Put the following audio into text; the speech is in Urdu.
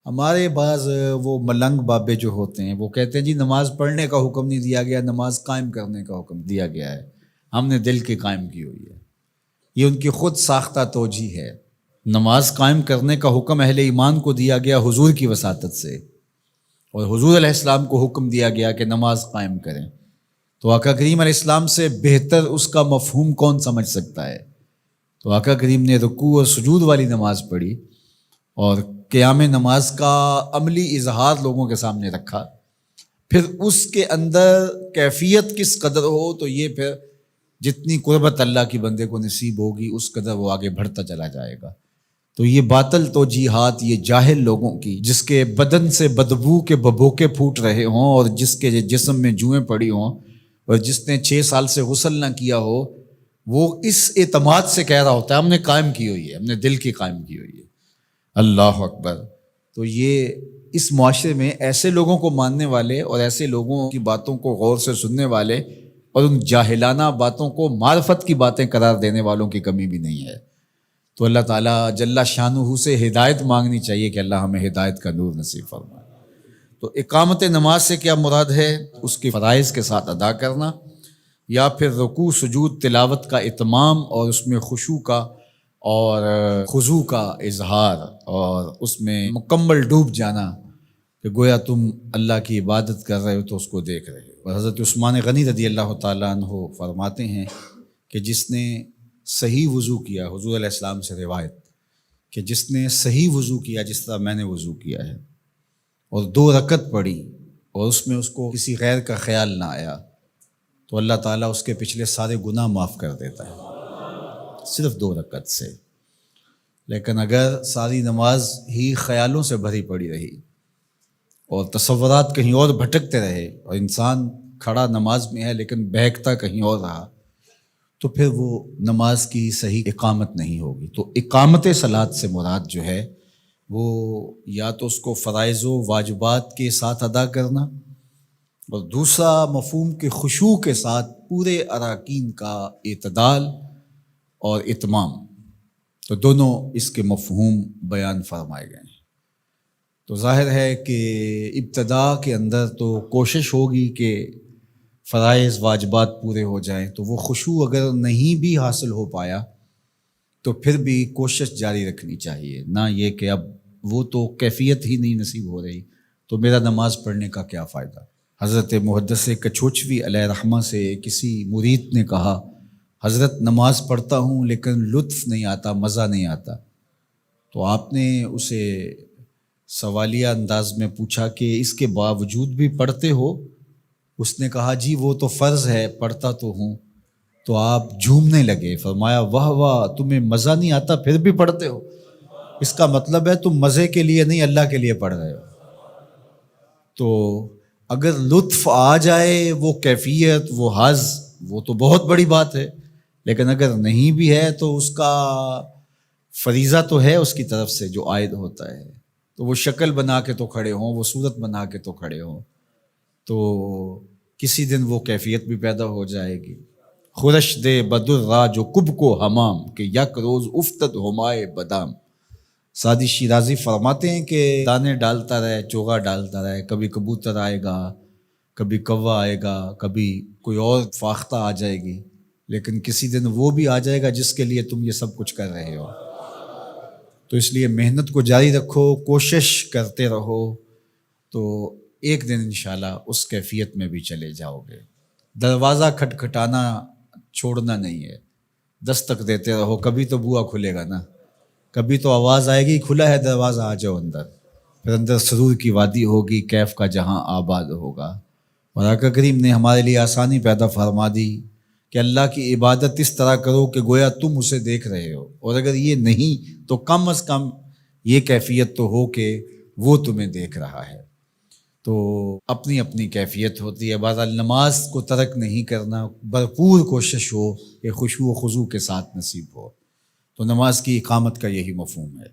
ہمارے بعض وہ ملنگ بابے جو ہوتے ہیں وہ کہتے ہیں جی نماز پڑھنے کا حکم نہیں دیا گیا، نماز قائم کرنے کا حکم دیا گیا ہے، ہم نے دل کی قائم کی ہوئی ہے۔ یہ ان کی خود ساختہ توجیہ ہے۔ نماز قائم کرنے کا حکم اہل ایمان کو دیا گیا حضور کی وساطت سے، اور حضور علیہ السلام کو حکم دیا گیا کہ نماز قائم کریں، تو آقا کریم علیہ السلام سے بہتر اس کا مفہوم کون سمجھ سکتا ہے؟ تو آقا کریم نے رکوع اور سجود والی نماز پڑھی اور قیام نماز کا عملی اظہار لوگوں کے سامنے رکھا، پھر اس کے اندر کیفیت کس قدر ہو تو یہ پھر جتنی قربت اللہ کی بندے کو نصیب ہوگی اس قدر وہ آگے بڑھتا چلا جائے گا۔ تو یہ باطل توجیہات، یہ جاہل لوگوں کی، جس کے بدن سے بدبو کے ببوکے پھوٹ رہے ہوں اور جس کے جسم میں جوئیں پڑی ہوں اور جس نے 6 سال سے غسل نہ کیا ہو، وہ اس اعتماد سے کہہ رہا ہوتا ہے ہم نے قائم کی ہوئی ہے، ہم نے دل کی قائم کی ہوئی ہے۔ اللہ اکبر۔ تو یہ اس معاشرے میں ایسے لوگوں کو ماننے والے اور ایسے لوگوں کی باتوں کو غور سے سننے والے اور ان جاہلانہ باتوں کو معرفت کی باتیں قرار دینے والوں کی کمی بھی نہیں ہے۔ تو اللہ تعالیٰ جل شانہ سے ہدایت مانگنی چاہیے کہ اللہ ہمیں ہدایت کا نور نصیب فرمائے۔ تو اقامت نماز سے کیا مراد ہے؟ اس کی فرائض کے ساتھ ادا کرنا، یا پھر رکوع سجود تلاوت کا اتمام اور اس میں خشوع کا اور خضوع کا اظہار اور اس میں مکمل ڈوب جانا کہ گویا تم اللہ کی عبادت کر رہے ہو تو اس کو دیکھ رہے ہو۔ اور حضرت عثمان غنی رضی اللہ تعالیٰ عنہ فرماتے ہیں کہ جس نے صحیح وضو کیا، حضور علیہ السلام سے روایت کہ جس نے صحیح وضو کیا جس طرح میں نے وضو کیا ہے اور 2 رکعت پڑھی اور اس میں اس کو کسی غیر کا خیال نہ آیا، تو اللہ تعالیٰ اس کے پچھلے سارے گناہ معاف کر دیتا ہے صرف 2 رکعت سے۔ لیکن اگر ساری نماز ہی خیالوں سے بھری پڑی رہی اور تصورات کہیں اور بھٹکتے رہے اور انسان کھڑا نماز میں ہے لیکن بہکتا کہیں اور رہا، تو پھر وہ نماز کی صحیح اقامت نہیں ہوگی۔ تو اقامت صلاۃ سے مراد جو ہے وہ یا تو اس کو فرائض و واجبات کے ساتھ ادا کرنا، اور دوسرا مفہوم کے خشوع کے ساتھ پورے اراکین کا اعتدال اور اتمام۔ تو دونوں اس کے مفہوم بیان فرمائے گئے ہیں۔ تو ظاہر ہے کہ ابتدا کے اندر تو کوشش ہوگی کہ فرائض واجبات پورے ہو جائیں، تو وہ خشوع اگر نہیں بھی حاصل ہو پایا تو پھر بھی کوشش جاری رکھنی چاہیے، نہ یہ کہ اب وہ تو کیفیت ہی نہیں نصیب ہو رہی تو میرا نماز پڑھنے کا کیا فائدہ۔ حضرت محدث کچوچوی علیہ رحمہ سے کسی مرید نے کہا حضرت نماز پڑھتا ہوں لیکن لطف نہیں آتا، مزہ نہیں آتا۔ تو آپ نے اسے سوالیہ انداز میں پوچھا کہ اس کے باوجود بھی پڑھتے ہو؟ اس نے کہا جی وہ تو فرض ہے، پڑھتا تو ہوں۔ تو آپ جھومنے لگے، فرمایا واہ واہ، تمہیں مزہ نہیں آتا پھر بھی پڑھتے ہو؟ اس کا مطلب ہے تم مزے کے لیے نہیں اللہ کے لیے پڑھ رہے ہو۔ تو اگر لطف آ جائے، وہ کیفیت، وہ حظ، وہ تو بہت بڑی بات ہے، لیکن اگر نہیں بھی ہے تو اس کا فریضہ تو ہے اس کی طرف سے جو عائد ہوتا ہے۔ تو وہ شکل بنا کے تو کھڑے ہوں، وہ صورت بنا کے تو کھڑے ہوں، تو کسی دن وہ کیفیت بھی پیدا ہو جائے گی۔ خورش دے بدر را جو کب کو حمام کہ یک روز افتد ہمائے بدام۔ سعدی شیرازی فرماتے ہیں کہ دانے ڈالتا رہے، چوغا ڈالتا رہے، کبھی کبوتر آئے گا، کبھی کوا آئے گا، کبھی کوئی اور فاختہ آ جائے گی، لیکن کسی دن وہ بھی آ جائے گا جس کے لیے تم یہ سب کچھ کر رہے ہو۔ تو اس لیے محنت کو جاری رکھو، کوشش کرتے رہو، تو ایک دن انشاءاللہ اس کیفیت میں بھی چلے جاؤ گے۔ دروازہ کھٹکھٹانا چھوڑنا نہیں ہے، دستک دیتے رہو، کبھی تو بوا کھلے گا نا، کبھی تو آواز آئے گی کھلا ہے دروازہ آ جاؤ اندر، پھر اندر سرور کی وادی ہوگی، کیف کا جہاں آباد ہوگا۔ اور آقا کریم نے ہمارے لیے آسانی پیدا فرما دی کہ اللہ کی عبادت اس طرح کرو کہ گویا تم اسے دیکھ رہے ہو، اور اگر یہ نہیں تو کم از کم یہ کیفیت تو ہو کہ وہ تمہیں دیکھ رہا ہے۔ تو اپنی اپنی کیفیت ہوتی ہے، بہرحال نماز کو ترک نہیں کرنا، بھرپور کوشش ہو کہ خشوع و خضوع کے ساتھ نصیب ہو۔ تو نماز کی اقامت کا یہی مفہوم ہے۔